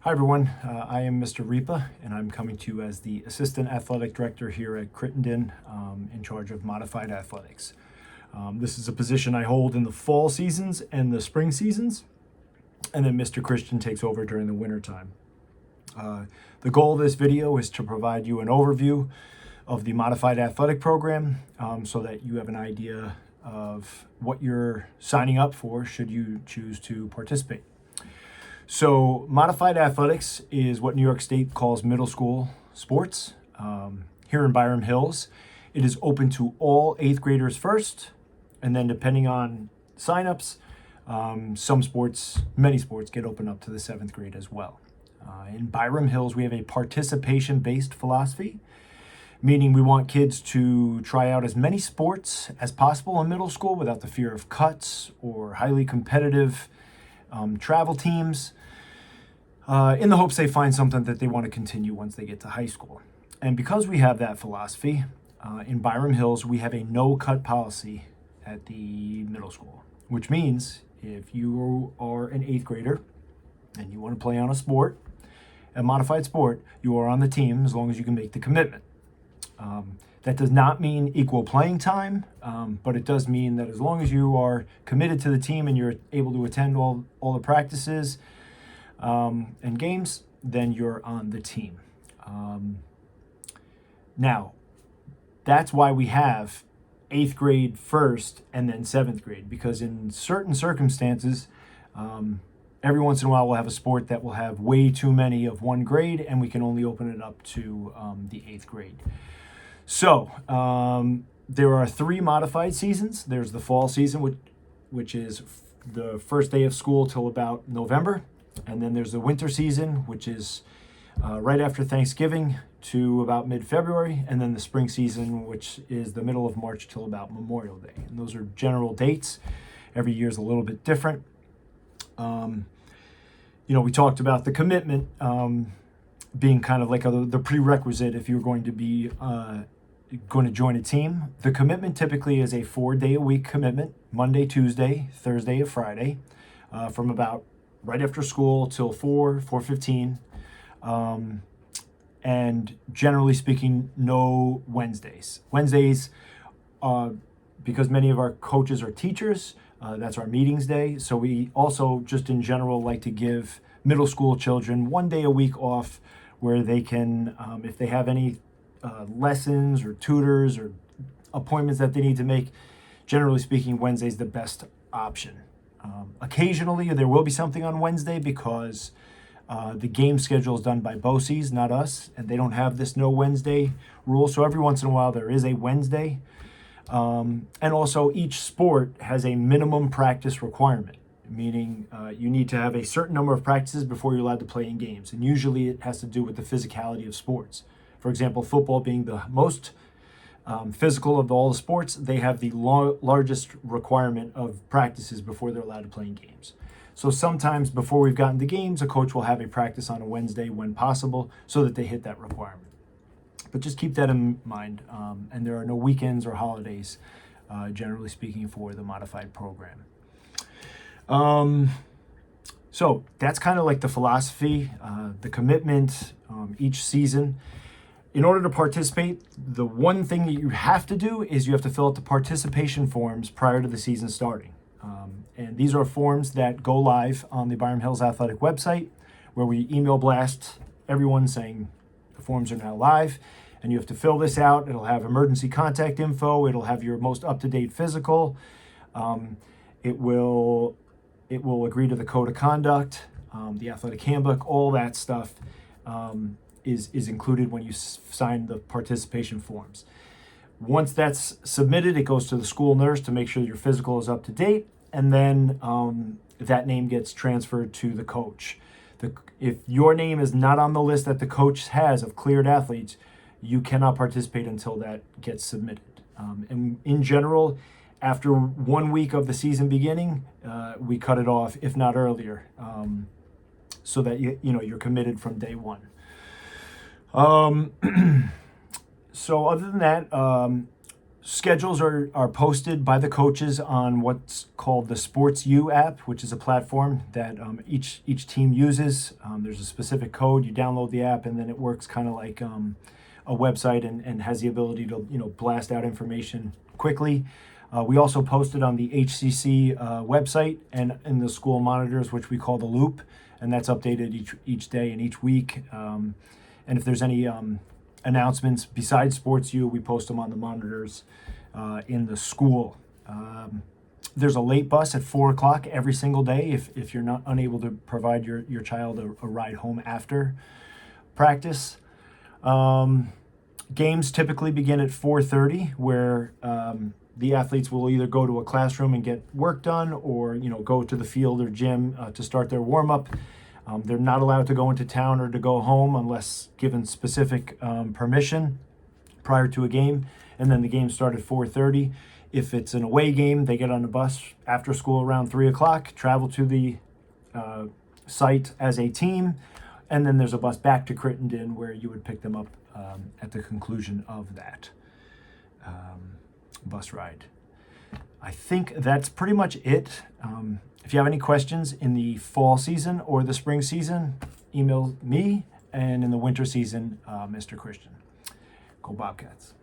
Hi everyone, I am Mr. Ripa and I'm coming to you as the Assistant Athletic Director here at Crittenden, in charge of Modified Athletics. This is a position I hold in the fall seasons and the spring seasons, and then Mr. Christian takes over during the winter time. The goal of this video is to provide you an overview of the Modified Athletic Program, so that you have an idea of what you're signing up for should you choose to participate. So Modified Athletics is what New York State calls middle school sports. Here in Byram Hills, it is open to all 8th graders first, and then depending on signups, many sports get opened up to the 7th grade as well. In Byram Hills, we have a participation-based philosophy, meaning we want kids to try out as many sports as possible in middle school without the fear of cuts or highly competitive travel teams, in the hopes they find something that they want to continue once they get to high school. And because we have that philosophy, in Byram Hills, we have a no-cut policy at the middle school, which means if you are an 8th grader and you want to play on a sport, a modified sport, you are on the team as long as you can make the commitment. That does not mean equal playing time, but it does mean that as long as you are committed to the team and you're able to attend all the practices and games, then you're on the team. Now, that's why we have 8th grade first and then 7th grade, because in certain circumstances, every once in a while we'll have a sport that will have way too many of one grade and we can only open it up to the 8th grade. So there are 3 modified seasons. There's the fall season, which is the first day of school till about November. And then there's the winter season, which is right after Thanksgiving to about mid-February. And then the spring season, which is the middle of March till about Memorial Day. And those are general dates. Every year is a little bit different. We talked about the commitment being kind of like the prerequisite if you're going to be going to join a team. The commitment typically is a 4-day-a-week commitment, Monday, Tuesday, Thursday, and Friday, from about right after school till 4:15, and generally speaking, no Wednesdays. Wednesdays, because many of our coaches are teachers, that's our meetings day. So we also just in general like to give middle school children 1 day a week off where they can, if they have any lessons or tutors or appointments that they need to make, generally speaking, Wednesday's the best option. Occasionally, there will be something on Wednesday because the game schedule is done by BOCES, not us, and they don't have this no Wednesday rule. So every once in a while, there is a Wednesday. And also, each sport has a minimum practice requirement, meaning you need to have a certain number of practices before you're allowed to play in games. And usually it has to do with the physicality of sports. For example, football being the most physical of all the sports, they have the largest requirement of practices before they're allowed to play in games. So sometimes before we've gotten to games, a coach will have a practice on a Wednesday when possible so that they hit that requirement. But just keep that in mind. And there are no weekends or holidays, generally speaking, for the modified program. So that's kind of like the philosophy, the commitment, each season. In order to participate, the one thing that you have to do is you have to fill out the participation forms prior to the season starting. And these are forms that go live on the Byram Hills Athletic website, where we email blast everyone saying the forms are now live. And you have to fill this out. It'll have emergency contact info. It'll have your most up-to-date physical. It will agree to the code of conduct, the athletic handbook, all that stuff is included when you sign the participation forms. Once that's submitted, it goes to the school nurse to make sure your physical is up to date, and then that name gets transferred to the coach. If your name is not on the list that the coach has of cleared athletes, you cannot participate until that gets submitted. And in general, after 1 week of the season beginning, we cut it off, if not earlier, so that you're committed from day one. So other than that, Schedules are posted by the coaches on what's called the Sports U app, which is a platform that each team uses. There's a specific code. You download the app, and then it works kind of like a website and has the ability to blast out information quickly. We also post it on the HCC website and in the school monitors, which we call the Loop, and that's updated each day and each week. And if there's any announcements besides Sports U, we post them on the monitors in the school. There's a late bus at 4 o'clock every single day if you're not unable to provide your child a ride home after practice. Games typically begin at 4:30, where the athletes will either go to a classroom and get work done, or go to the field or gym to start their warm-up. They're not allowed to go into town or to go home unless given specific permission prior to a game. And then the game starts at 4:30. If it's an away game, they get on the bus after school around 3 o'clock, travel to the site as a team, and then there's a bus back to Crittenden where you would pick them up at the conclusion of that bus ride. I think that's pretty much it. If you have any questions in the fall season or the spring season, email me, and in the winter season, Mr. Christian. Go Bobcats.